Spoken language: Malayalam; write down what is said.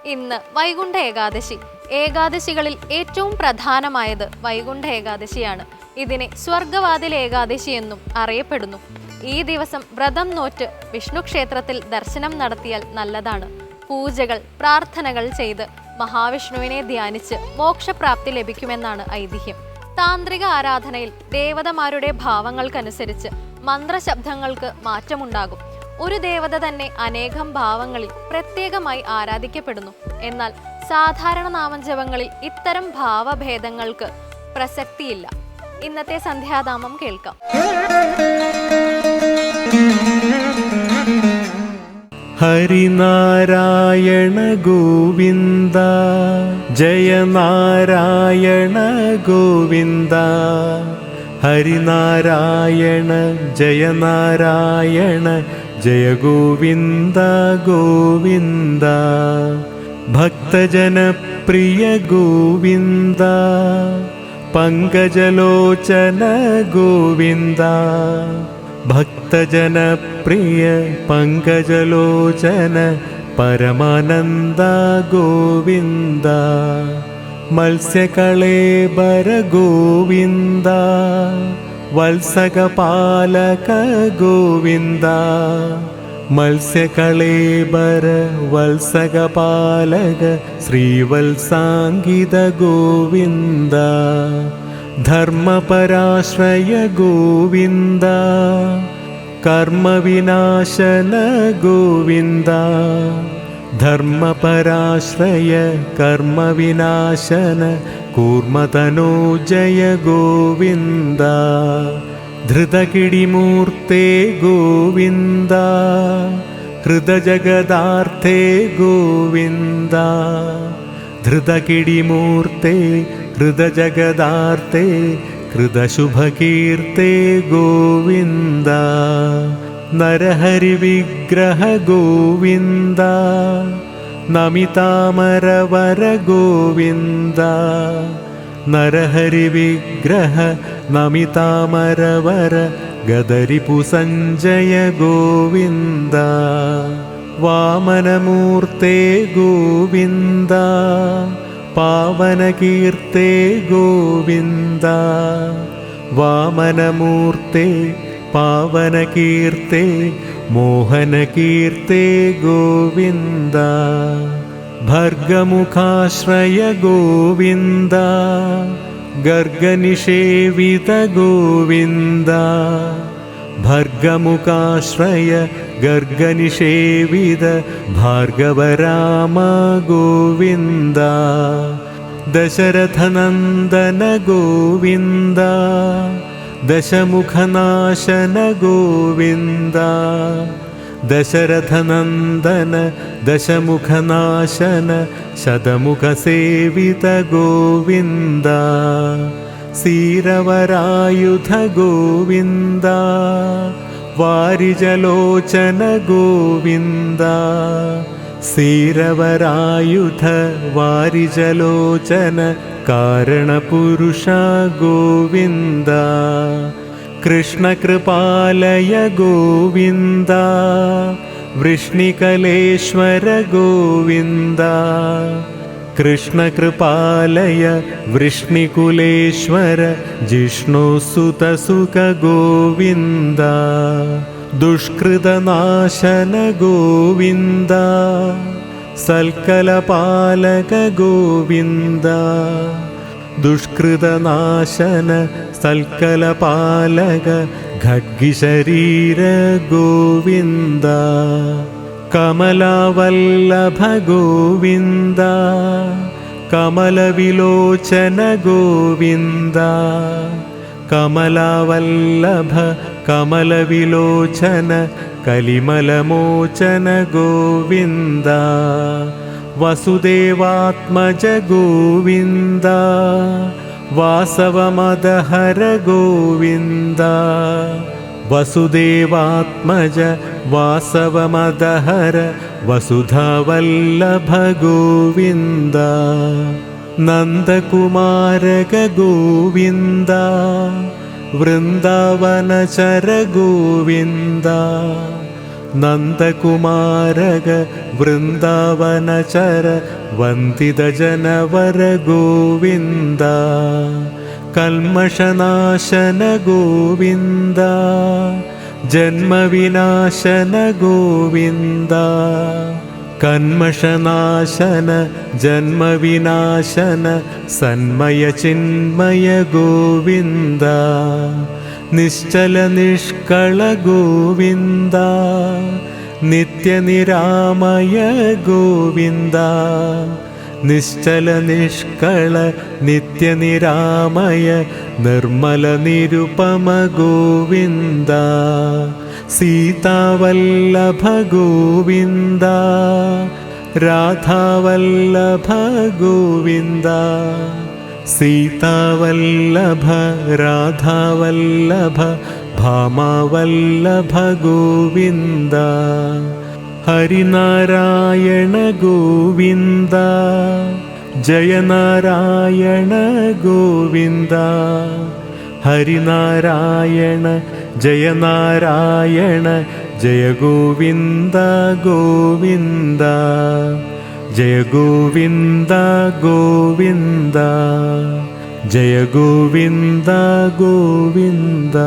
ഇന്ന് വൈകുണ്ഠ ഏകാദശി. ഏകാദശികളിൽ ഏറ്റവും പ്രധാനമായത് വൈകുണ്ഠ ഏകാദശിയാണ്. ഇതിനെ സ്വർഗവാതിൽ ഏകാദശി എന്നും അറിയപ്പെടുന്നു. ഈ ദിവസം വ്രതം നോറ്റ് വിഷ്ണു ക്ഷേത്രത്തിൽ ദർശനം നടത്തിയാൽ നല്ലതാണ്. പൂജകൾ, പ്രാർത്ഥനകൾ ചെയ്ത് മഹാവിഷ്ണുവിനെ ധ്യാനിച്ച് മോക്ഷപ്രാപ്തി ലഭിക്കുമെന്നാണ് ഐതിഹ്യം. താന്ത്രിക ആരാധനയിൽ ദേവതമാരുടെ ഭാവങ്ങൾക്കനുസരിച്ച് മന്ത്രശബ്ദങ്ങൾക്ക് മാറ്റമുണ്ടാകും. ഒരു ദേവത തന്നെ അനേകം ഭാവങ്ങളിൽ പ്രത്യേകമായി ആരാധിക്കപ്പെടുന്നു. എന്നാൽ സാധാരണ നാമജപങ്ങളിൽ ഇത്തരം ഭാവഭേദങ്ങൾക്ക് പ്രസക്തിയില്ല. ഇന്നത്തെ സന്ധ്യാനാമം കേൾക്കാം. ഹരിനാരായണ ഗോവിന്ദ, ജയ നാരായണ ഗോവിന്ദ. ഹരിനാരായണ ജയ നാരായണ ജയ ഗോവിന്ദ ഗോവിന്ദ. ഭക്തജനപ്രിയ ഗോവിന്ദ, പങ്കജലോചന ഗോവിന്ദ. ഭക്തജനപ്രിയ പങ്കജലോചന പരമാനന്ദ ഗോവിന്ദ. മത്സ്യകളേബര ഗോവിന്ദ, വത്സകപാലക ഗോവിന്ദ. മത്സ്യകളേബര വത്സകപാലക ശ്രീവത്സാംഗിത ഗോവിന്ദ. ധർമ്മപരാശ്രയ ഗോവിന്ദ, കർമ്മവിനാശന ഗോവിന്ദ. ധർമ്മപരാശ്രയ കർമ്മവിനാശന കൂർമ്മതനോജയ ഗോവിന്ദ. ധൃതകിടിമൂർത്തേ ഗോവിന്ദ, ഹൃദജഗദാർത്ഥേ ഗോവിന്ദ. ധൃതകിടിമൂർത്തേ ഹൃദജഗദാർത്ഥേ ഹൃദശുഭകീർത്തേ ഗോവിന്ദ. നരഹരി വിഗ്രഹ ഗോവിന്ദ, നമിതാമരവര ഗോവിന്ദ. നരഹരി വിഗ്രഹ നമിതാമരവര ഗദരിപു സഞ്ജയ ഗോവിന്ദ. വാമനമൂർത്തേ ഗോവിന്ദ, പാവനകീർത്തേ ഗോവിന്ദ. വാമനമൂർത്തേ പാവനകീർത്തേ മോഹനകീർത്തേ ഗോവിന്ദ. ഭർഗമുഖാശ്രയ ഗോവിന്ദ, ഗർഗനിഷേവിത ഗോവിന്ദ. ഭർഗമുഖാശ്രയ ഗർഗനിഷേവിത ഭാർഗവരാമ ഗോവിന്ദ. ദശരഥനന്ദന ഗോവിന്ദ, ദശമുഖനാശന ഗോവിന്ദ. ദശരഥനന്ദന ദശമുഖനാശന ശതമുഖസേവിത ഗോവിന്ദ. സീരവരായുധ ഗോവിന്ദ, വാരിജലോചന ഗോവിന്ദ. സീരവരായുധ വാരിജലോചന കാരണപുരുഷ ഗോവിന്ദ. കൃഷ്ണകൃപാലയ ഗോവിന്ദ, വൃഷ്ണികലേശ്വര ഗോവിന്ദ. കൃഷ്ണകൃപാലയ വൃഷ്ണികുലേശ്വര ജിഷ്ണുസുതസുഖ ഗോവിന്ദ. ദുഷ്കൃതനാശന ഗോവിന്ദ, സൽക്കലപാലക ഗോവിന്ദ. ദുഷ്കൃതനാശന സൽക്കലപാലക ഖഡ്ഗിശരീര ഗോവിന്ദ. കമലവല്ലഭ ഗോവിന്ദ, കമലവിലോചന ഗോവിന്ദ. കമലവല്ലഭ കമലവിലോചന കലിമലമോചന ഗോവിന്ദ. വസുദേവാത്മജ ഗോവിന്ദ, വാസവമദഹര ഗോവിന്ദ. വസുദേവാത്മജ വാസവമദഹര വസുധാവല്ലഭ ഗോവിന്ദ. നന്ദകുമാരക ഗോവിന്ദ, വൃന്ദാവനചര ഗോവിന്ദ. നന്ദകുമാരക വൃന്ദാവനചര വന്ദിതജനവര ഗോവിന്ദ കൽമഷനാശന ഗോവിന്ദ ജന്മവിനാശന ഗോവിന്ദ കന്മഷനാശന ജന്മവിനാശന സന്മയ ചിന്മയ ഗോവിന്ദ നിശ്ചല നിഷ്കള ഗോവിന്ദ നിത്യനിരാമയ ഗോവിന്ദ നിശ്ചല നിഷ്കള നിത്യനിരാമയ നിർമ്മല നിരുപമ ഗോവിന്ദ സീതാവല്ലഭ ഗോവിന്ദ രാധാവല്ലഭ ഗോവിന്ദ സീതാവല്ലഭ രാധാവല്ലഭ ഭാമാവല്ലഭ ഗോവിന്ദ ഹരിനാരായണ ഗോവിന്ദ ജയനാരായണ ഗോവിന്ദ ഹരിനാരായണ ജയനാരായണ ജയ ഗോവിന്ദ ഗോവിന്ദ ജയ ഗോവിന്ദ ഗോവിന്ദ ജയ ഗോവിന്ദ ഗോവിന്ദ